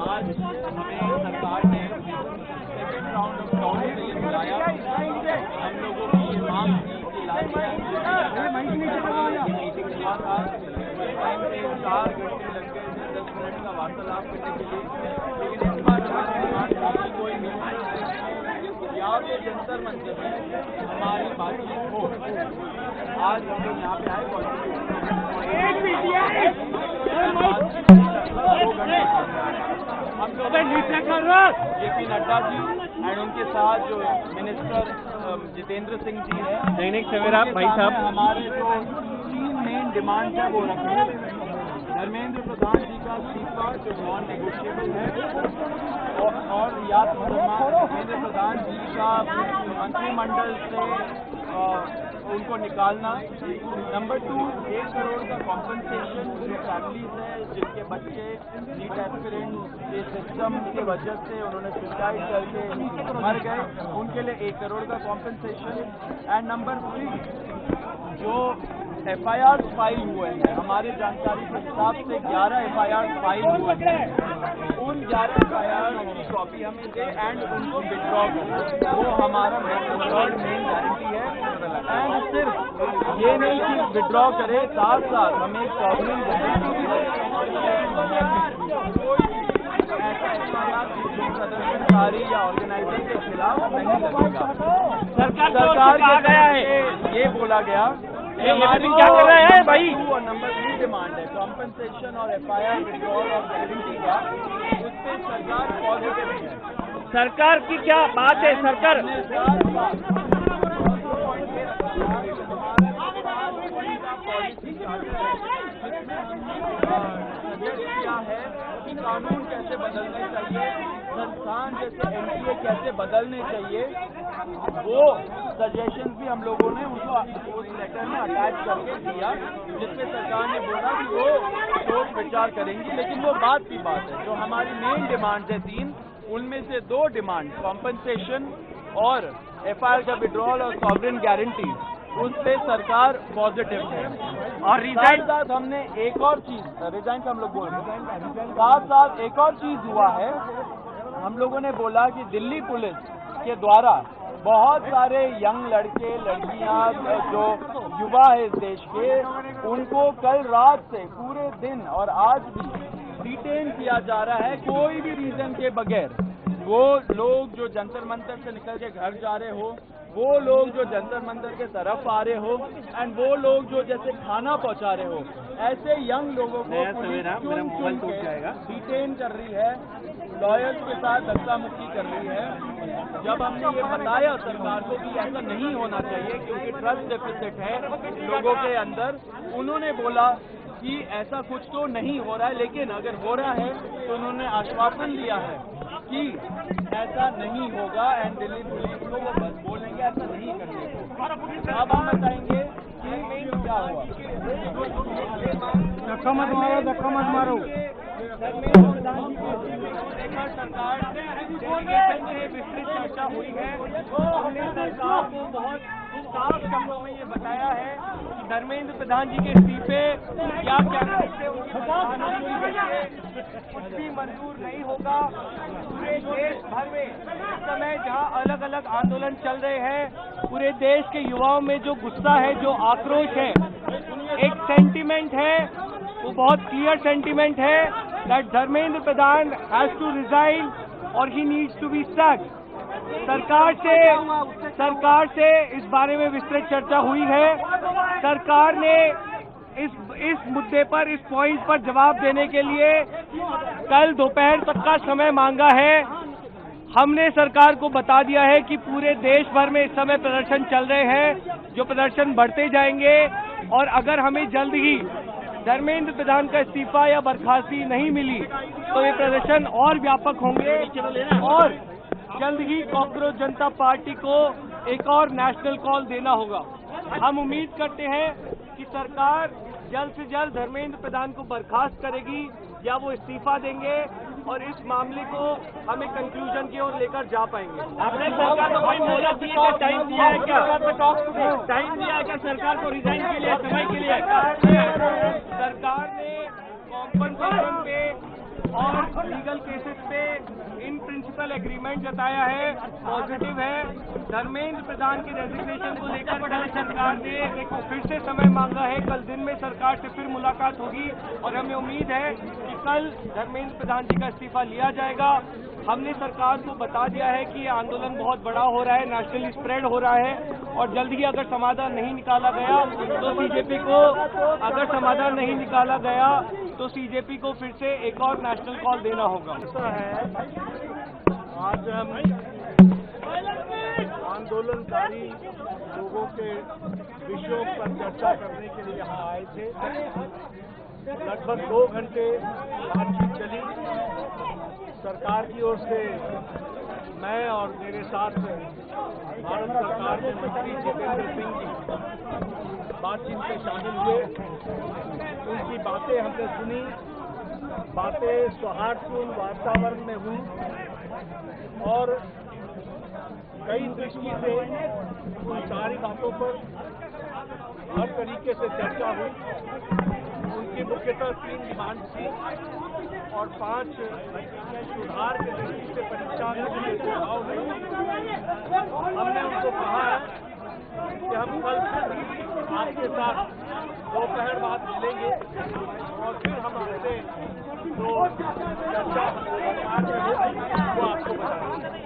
आज हमें सरकार ने सेकेंड राउंड ऑफ टॉक के लिए बुलाया। हम लोगों की ये मांग थी कि मीटिंग हुआ था, टाइम पे 4 घंटे लग गए थे 10 मिनट का वार्तालाप करने के लिए, लेकिन इस बार हमारी डिमांड थी कोई मीटिंग या फिर जंतर मंतर में हमारी बातचीत हो। आज हम लोग यहाँ पे आए हम लोग JP नड्डा जी एंड उनके साथ जो मिनिस्टर जितेंद्र सिंह जी है, दैनिक सवेरा भाई साहब, हमारे जो 3 मेन डिमांड है वो रखे। धर्मेंद्र प्रधान जी का इस्तीफा जो नॉन नेगोशिएबल है और रियाद धर्मेंद्र प्रधान जी का मंत्रिमंडल से उनको निकालना। नंबर 2, 1 करोड़ का कॉम्पनसेशन जो फैमिलीज है जिनके बच्चे नीट एस्पिरेंट के सिस्टम की वजह से उन्होंने सुसाइड करके मर गए, उनके लिए 1 करोड़ का कॉम्पनसेशन। एंड नंबर 3, जो FIR फाइल हुए हैं, हमारे जानकारी के हिसाब से 11 FIR फाइल हुए हैं, उन 11 FIR की कॉपी हमें दे एंड उनको विड्रॉ करें, वो हमारा मेन गारंटी है। एंड सिर्फ ये नहीं कि विड्रॉ करे, साथ साथ हमें एक प्रॉब्लम प्रदर्शनकारी या ऑर्गेनाइजर के खिलाफ नहीं लगेगा। सरकार के गया है ये बोला गया हमारी क्या कर रहे हैं भाई। और नंबर 3 डिमांड है कॉम्पनसेशन और FIR विड्रॉल और गारंटी का, उस पर सरकार पॉजिटिव है। सरकार की क्या बात है? सरकार किया है कि कानून कैसे बदलने चाहिए, संस्थान जैसे NTA कैसे बदलने चाहिए, वो सजेशन भी हम लोगों ने उनको उस लेटर में अटैच करके दिया, जिसपे सरकार ने बोला कि वो सोच विचार करेंगी। लेकिन वो बात की बात है, जो हमारी मेन डिमांड है 3, उनमें से 2 डिमांड कॉम्पनसेशन और FIR का विड्रॉल और सॉवरेन गारंटी, उस पर सरकार पॉजिटिव है। और रिजाइन साथ हमने एक और चीज, रिजाइन का हम लोग बोल रहे हैं, साथ साथ एक और चीज हुआ है, हम लोगों ने बोला कि दिल्ली पुलिस के द्वारा बहुत सारे यंग लड़के लड़कियां जो युवा है इस देश के, उनको कल रात से पूरे दिन और आज भी डिटेन किया जा रहा है कोई भी रीजन के बगैर। वो लोग जो जंतर मंतर से निकल के घर जा रहे हो, वो लोग जो जंतर मंतर के तरफ आ रहे हो, एंड वो लोग जो जैसे खाना पहुंचा रहे हो, ऐसे यंग लोगों को डिटेन कर रही है, लॉयर्स के साथ धक्का मुक्की कर रही है। जब हमने ये बताया सरकार को कि ऐसा नहीं होना चाहिए क्योंकि ट्रस्ट डेफिसिट है लोगों के अंदर, उन्होंने बोला कि ऐसा कुछ तो नहीं हो रहा है, लेकिन अगर हो रहा है तो उन्होंने आश्वासन दिया है कि ऐसा नहीं होगा एंड दिल्ली पुलिस को वो बस बोलेंगे ऐसा नहीं करने को। अब हम बताएंगे कि क्या हुआ। धक्का मत मारो। सरकार डेलीगेशन में विस्तृत चर्चा हुई है। हमने सरकार को बहुत साफ शब्दों में ये बताया है कि धर्मेंद्र प्रधान जी के इस्तीफे या कुछ भी मंजूर नहीं होगा। पूरे देश भर में इस समय जहां अलग अलग आंदोलन चल रहे हैं, पूरे देश के युवाओं में जो गुस्सा है, जो आक्रोश है, एक सेंटीमेंट है, वो बहुत क्लियर सेंटीमेंट है that Dharmendra Pradhan has to resign और he needs to be sacked. सरकार से इस बारे में विस्तृत चर्चा हुई है। सरकार ने इस मुद्दे पर, इस पॉइंट पर जवाब देने के लिए कल दोपहर तक का समय मांगा है। हमने सरकार को बता दिया है कि पूरे देश भर में इस समय प्रदर्शन चल रहे हैं, जो प्रदर्शन बढ़ते जाएंगे और अगर हमें जल्द ही धर्मेंद्र प्रधान का इस्तीफा या बर्खास्ती नहीं मिली तो ये प्रदर्शन और व्यापक होंगे और जल्द ही कॉकरोच जनता पार्टी को एक और नेशनल कॉल देना होगा। हम उम्मीद करते हैं कि सरकार जल्द से जल्द धर्मेंद्र प्रधान को बर्खास्त करेगी या वो इस्तीफा देंगे और इस मामले को हमें कंक्लूजन की ओर लेकर जा पाएंगे। आपने सरकार को कोई मोहलत दी है, टाइम दिया है क्या? टाइम दिया है क्या सरकार को रिजाइन के लिए, समय के लिए? सरकार ने कॉम्पनसेशन पे और लीगल केसेस ट्राइलेटरल एग्रीमेंट जताया है, पॉजिटिव है। धर्मेंद्र प्रधान की रेजिग्नेशन को लेकर कल सरकार ने फिर से समय मांगा है। कल दिन में सरकार से फिर मुलाकात होगी और हमें उम्मीद है कि कल धर्मेंद्र प्रधान जी का इस्तीफा लिया जाएगा। हमने सरकार को बता दिया है कि ये आंदोलन बहुत बड़ा हो रहा है, नेशनली स्प्रेड हो रहा है और जल्द ही अगर समाधान नहीं निकाला गया तो सीजेपी को फिर से एक और नेशनल कॉल देना होगा। ऐसा है, आज हम आंदोलनकारी लोगों के विषयों पर चर्चा करने के लिए यहाँ आए थे। लगभग 2 घंटे बातचीत चली। सरकार की ओर से मैं और मेरे साथ भारत सरकार के मंत्री जितेंद्र सिंह जी बातचीत में शामिल हुए। उनकी बातें हमने सुनी। बातें सौहार्दपूर्ण वातावरण में हुई और कई दृष्टि से उन सारी बातों पर हर तरीके से चर्चा हुई। उनकी मुख्यतः 3 डिमांड थी और 5 सुधार के दृष्टि से परीक्षा में सुझाव हुए। हमने उनको कहा है कि हम कल आपके साथ दोपहर बाद मिलेंगे और फिर हम आपसे जो चर्चा वो आपको बताएंगे।